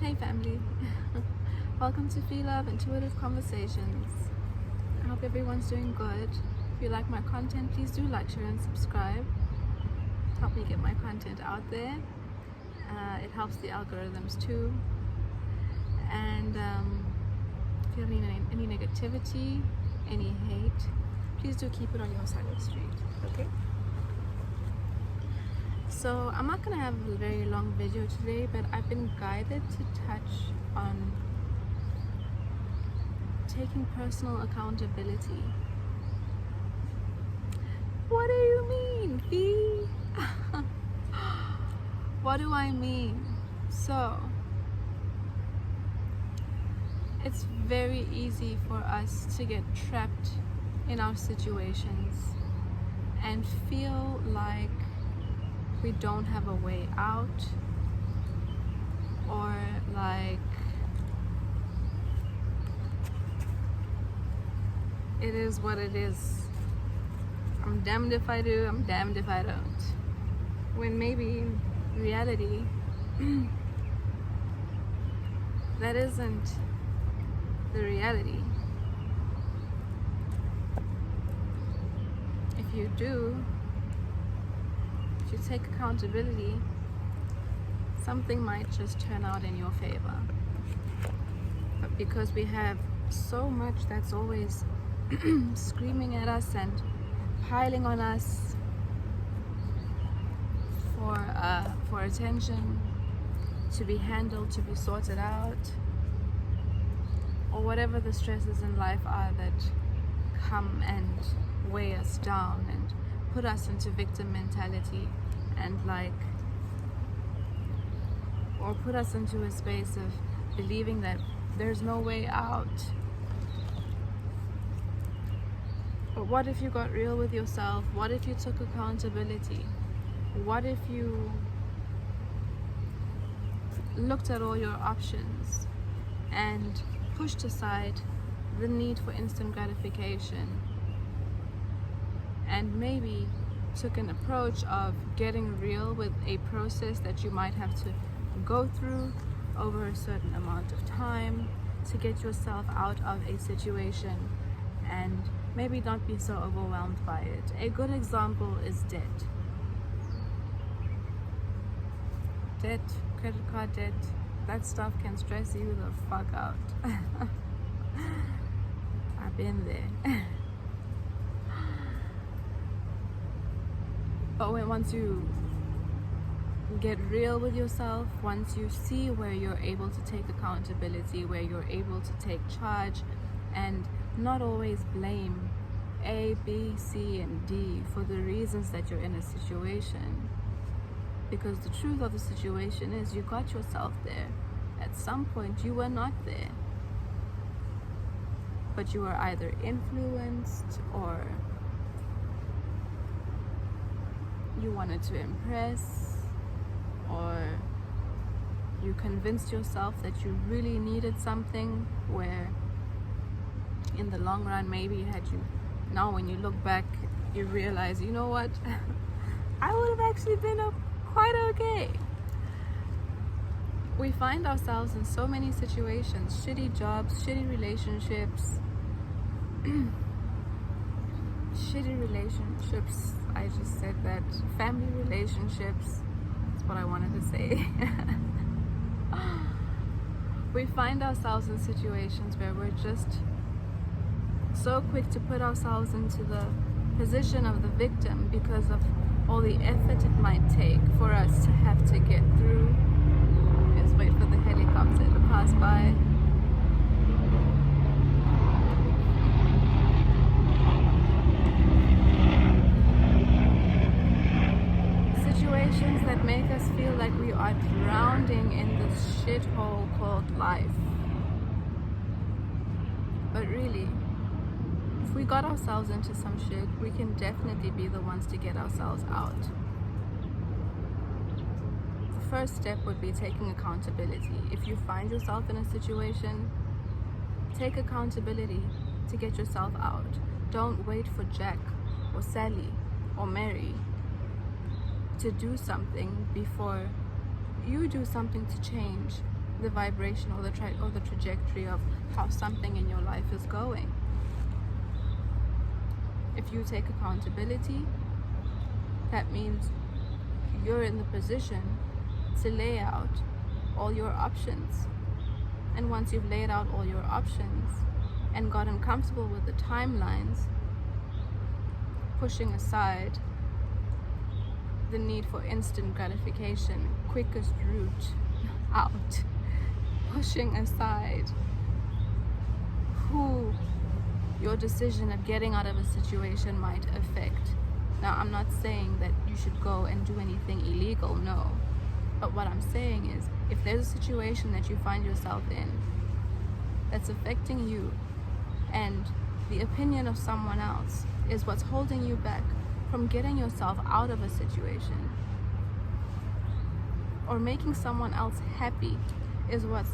Hey family, welcome to Phie.Love Intuitive Conversations. I hope everyone's doing good. If you like my content, please do like, share and subscribe. Help me get my content out there. It helps the algorithms too. And if you have any negativity, any hate, please do keep it on your side of the street, okay? So I'm not going to have a very long video today, but I've been guided to touch on taking personal accountability. What do you mean, Phie? What do I mean? So, it's very easy for us to get trapped in our situations and feel like we don't have a way out, or like it is what it is. I'm damned if I do, I'm damned if I don't. When maybe in reality, that isn't the reality. If you do, if you take accountability, something might just turn out in your favor. But because we have so much that's always screaming at us and piling on us for attention, to be handled, to be sorted out, or whatever the stresses in life are that come and weigh us down and put us into victim mentality and or put us into a space of believing that there's no way out. But what if you got real with yourself? What if you took accountability? What if you looked at all your options and pushed aside the need for instant gratification, and maybe took an approach of getting real with a process that you might have to go through over a certain amount of time to get yourself out of a situation, and maybe not be so overwhelmed by it. A good example is debt. Debt, credit card debt, that stuff can stress you the fuck out. I've been there. But once you get real with yourself, once you see where you're able to take accountability, where you're able to take charge and not always blame A, B, C, and D for the reasons that you're in a situation. Because the truth of the situation is you got yourself there. At some point you were not there. But you were either influenced, or you wanted to impress, or you convinced yourself that you really needed something, where in the long run maybe now when you look back you realize, you know what, I would have actually been quite okay. We find ourselves in so many situations: shitty jobs, shitty relationships, I just said that, family relationships, that's what I wanted to say. We find ourselves in situations where we're just so quick to put ourselves into the position of the victim because of all the effort it might take for us to have to get through. Just wait for the helicopter to pass by. Situations that make us feel like we are drowning in this shithole called life. But really, if we got ourselves into some shit, we can definitely be the ones to get ourselves out. The first step would be taking accountability. If you find yourself in a situation, take accountability to get yourself out. Don't wait for Jack or Sally or Mary to do something before you do something to change the vibration or the trajectory of how something in your life is going. If you take accountability, that means you're in the position to lay out all your options. And once you've laid out all your options and gotten comfortable with the timelines, pushing aside the need for instant gratification, quickest route out, pushing aside who your decision of getting out of a situation might affect. Now, I'm not saying that you should go and do anything illegal, no. But what I'm saying is, if there's a situation that you find yourself in that's affecting you, and the opinion of someone else is what's holding you back from getting yourself out of a situation, or making someone else happy is what's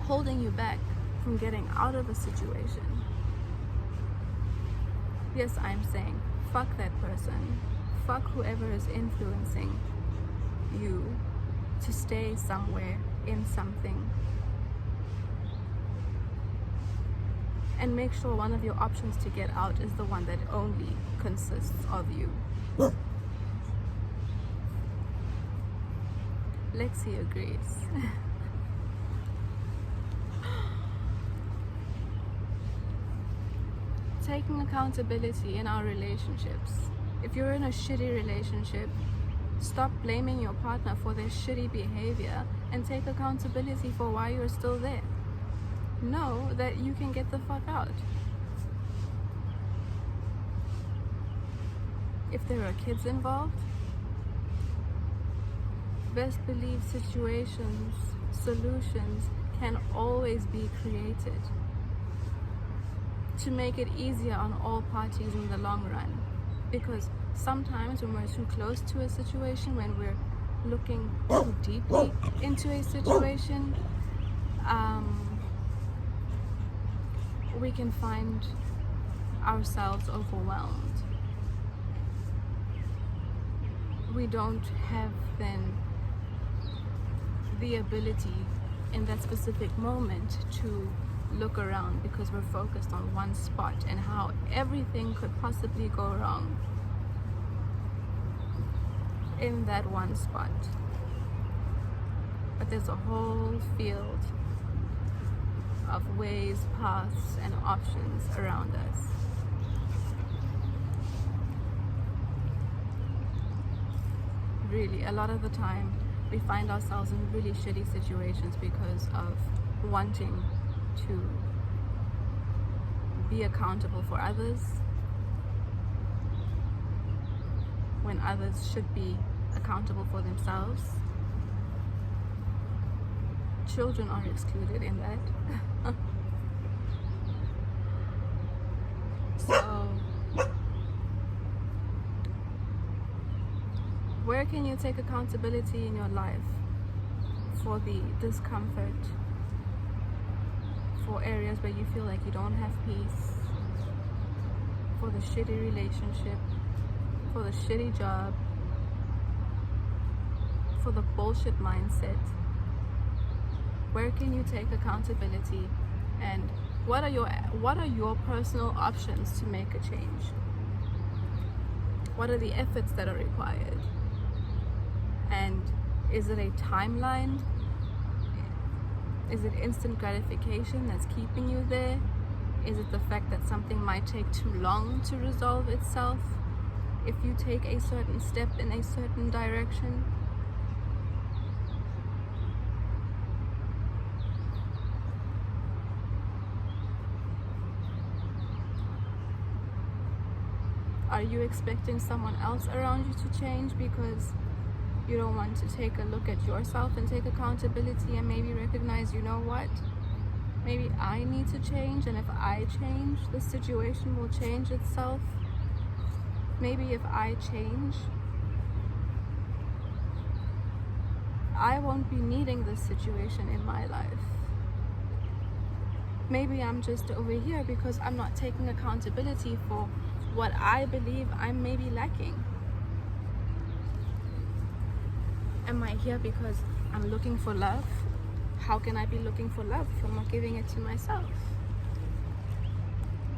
holding you back from getting out of a situation, yes, I'm saying, fuck that person. Fuck whoever is influencing you to stay somewhere in something. And make sure one of your options to get out is the one that only consists of you. Lexi agrees. Taking accountability in our relationships. If you're in a shitty relationship, stop blaming your partner for their shitty behavior and take accountability for why you're still there. Know that you can get the fuck out. If there are kids involved, best believe solutions can always be created to make it easier on all parties in the long run. Because sometimes when we're too close to a situation, when we're looking too deeply into a situation, we can find ourselves overwhelmed. We don't have then the ability in that specific moment to look around, because we're focused on one spot and how everything could possibly go wrong in that one spot. But there's a whole field of ways, paths, and options around us. Really, a lot of the time we find ourselves in really shitty situations because of wanting to be accountable for others when others should be accountable for themselves. Children are excluded in that. So, where can you take accountability in your life for the discomfort, for areas where you feel like you don't have peace, for the shitty relationship, for the shitty job, for the bullshit mindset? Where can you take accountability, and what are your personal options to make a change? What are the efforts that are required? And is it a timeline? Is it instant gratification that's keeping you there? Is it the fact that something might take too long to resolve itself if you take a certain step in a certain direction? Are you expecting someone else around you to change because you don't want to take a look at yourself and take accountability and maybe recognize, you know what? Maybe I need to change, and if I change, the situation will change itself. Maybe if I change, I won't be needing this situation in my life. Maybe I'm just over here because I'm not taking accountability for what I believe I'm maybe lacking. Am I here because I'm looking for love? how can I be looking for love if I'm not giving it to myself?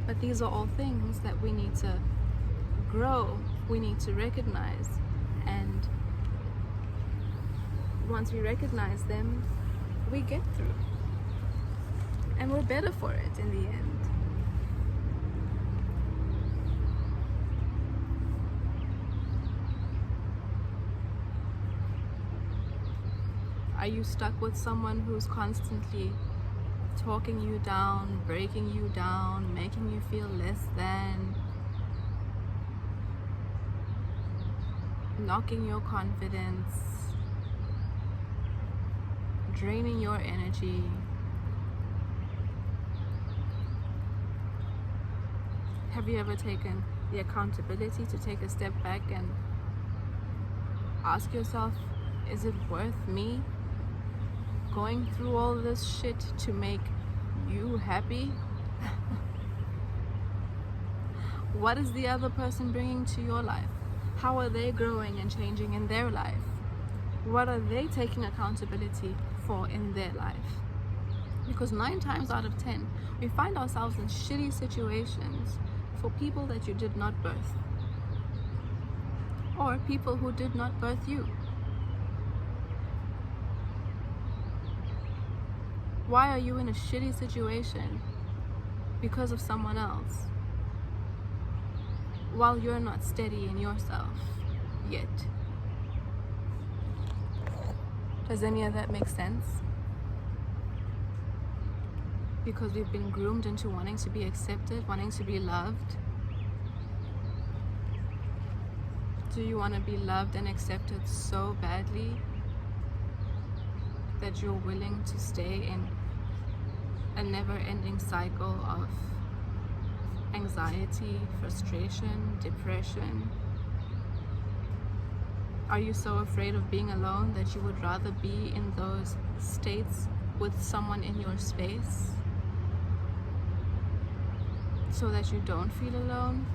But these are all things that we need to grow, we need to recognize, and once we recognize them, we get through, and we're better for it in the end. Are you stuck with someone who's constantly talking you down, breaking you down, making you feel less than, knocking your confidence, draining your energy? Have you ever taken the accountability to take a step back and ask yourself, is it worth me going through all this shit to make you happy? What is the other person bringing to your life? How are they growing and changing in their life? What are they taking accountability for in their life? Because 9 times out of 10, we find ourselves in shitty situations for people that you did not birth, or people who did not birth you. Why are you in a shitty situation because of someone else while you're not steady in yourself yet? Does any of that make sense? Because we've been groomed into wanting to be accepted, wanting to be loved. Do you want to be loved and accepted so badly that you're willing to stay in a never-ending cycle of anxiety, frustration, depression? Are you so afraid of being alone that you would rather be in those states with someone in your space so that you don't feel alone?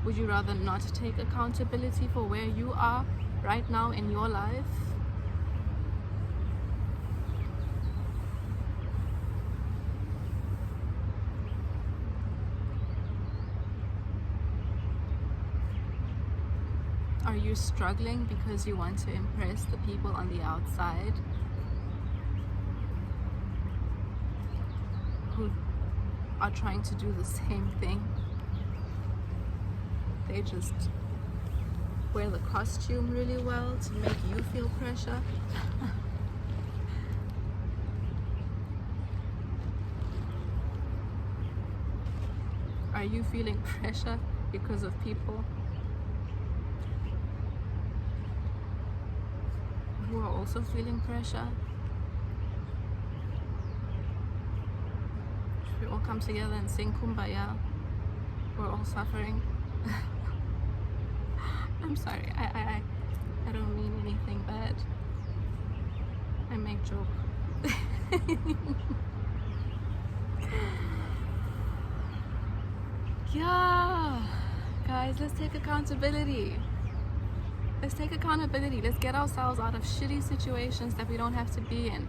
Would you rather not take accountability for where you are right now in your life? Are you struggling because you want to impress the people on the outside who are trying to do the same thing? They just wear the costume really well to make you feel pressure. Are you feeling pressure because of people who are also feeling pressure? Should we all come together and sing Kumbaya? We're all suffering. I'm sorry, I don't mean anything bad. I make joke. Yeah, guys, let's take accountability. Let's take accountability. Let's get ourselves out of shitty situations that we don't have to be in.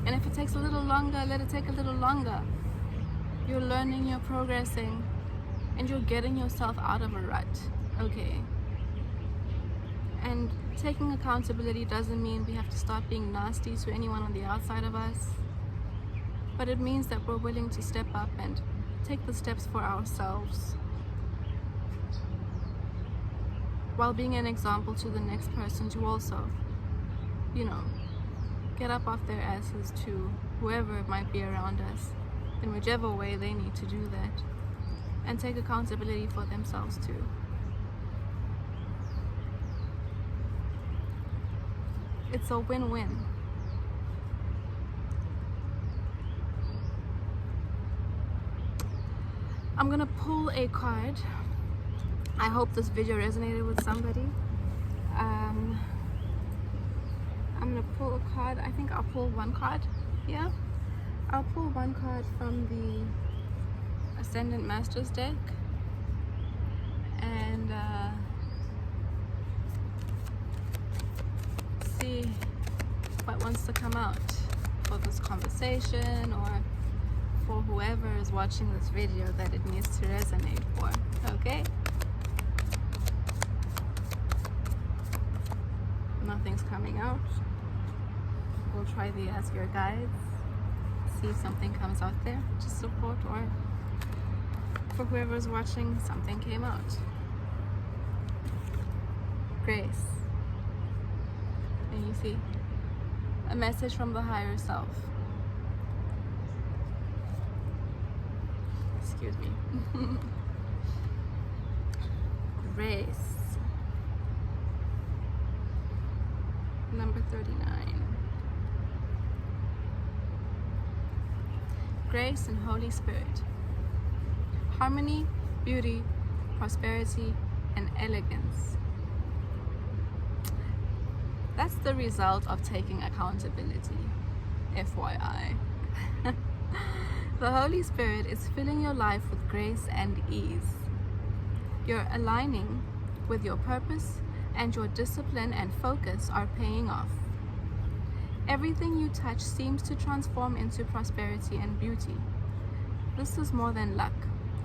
And if it takes a little longer, let it take a little longer. You're learning, you're progressing, and you're getting yourself out of a rut, okay? And taking accountability doesn't mean we have to start being nasty to anyone on the outside of us, but it means that we're willing to step up and take the steps for ourselves, while being an example to the next person to also, you know, get up off their asses to whoever might be around us, in whichever way they need to do that, and take accountability for themselves too. It's a win-win. I'm gonna pull a card. I hope this video resonated with somebody. I'm gonna pull a card. I think I'll pull one card. Yeah, I'll pull one card from the Ascendant Masters deck, and see what wants to come out for this conversation, or for whoever is watching this video that it needs to resonate for. Okay? Nothing's coming out. We'll try the Ask Your Guides. See if something comes out there to support, or for whoever's watching, something came out. Grace. And you see a message from the higher self. Excuse me. Grace. Number 39. Grace and Holy Spirit. Harmony, beauty, prosperity, and elegance. That's the result of taking accountability. FYI. The Holy Spirit is filling your life with grace and ease. You're aligning with your purpose, and your discipline and focus are paying off. Everything you touch seems to transform into prosperity and beauty. This is more than luck.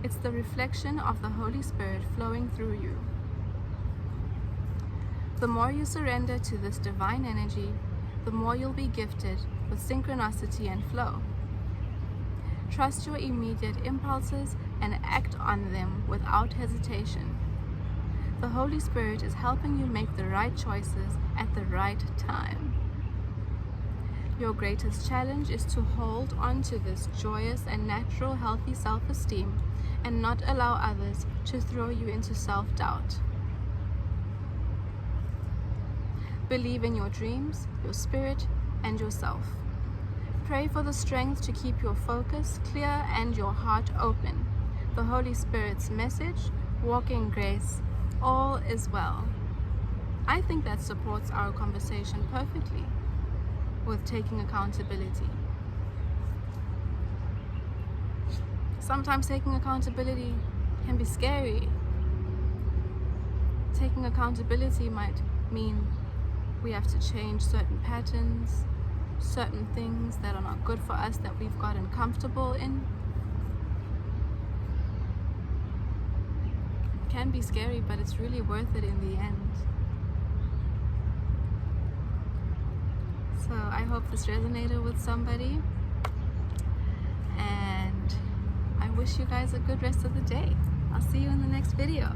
It's the reflection of the Holy Spirit flowing through you. The more you surrender to this divine energy, the more you'll be gifted with synchronicity and flow. Trust your immediate impulses and act on them without hesitation. The Holy Spirit is helping you make the right choices at the right time. Your greatest challenge is to hold on to this joyous and natural healthy self-esteem and not allow others to throw you into self-doubt. Believe in your dreams, your spirit, and yourself. Pray for the strength to keep your focus clear and your heart open. The Holy Spirit's message, walk in grace, all is well. I think that supports our conversation perfectly with taking accountability. Sometimes taking accountability can be scary. Taking accountability might mean we have to change certain patterns, certain things that are not good for us that we've gotten comfortable in. It can be scary, but it's really worth it in the end. So I hope this resonated with somebody, and I wish you guys a good rest of the day. I'll see you in the next video.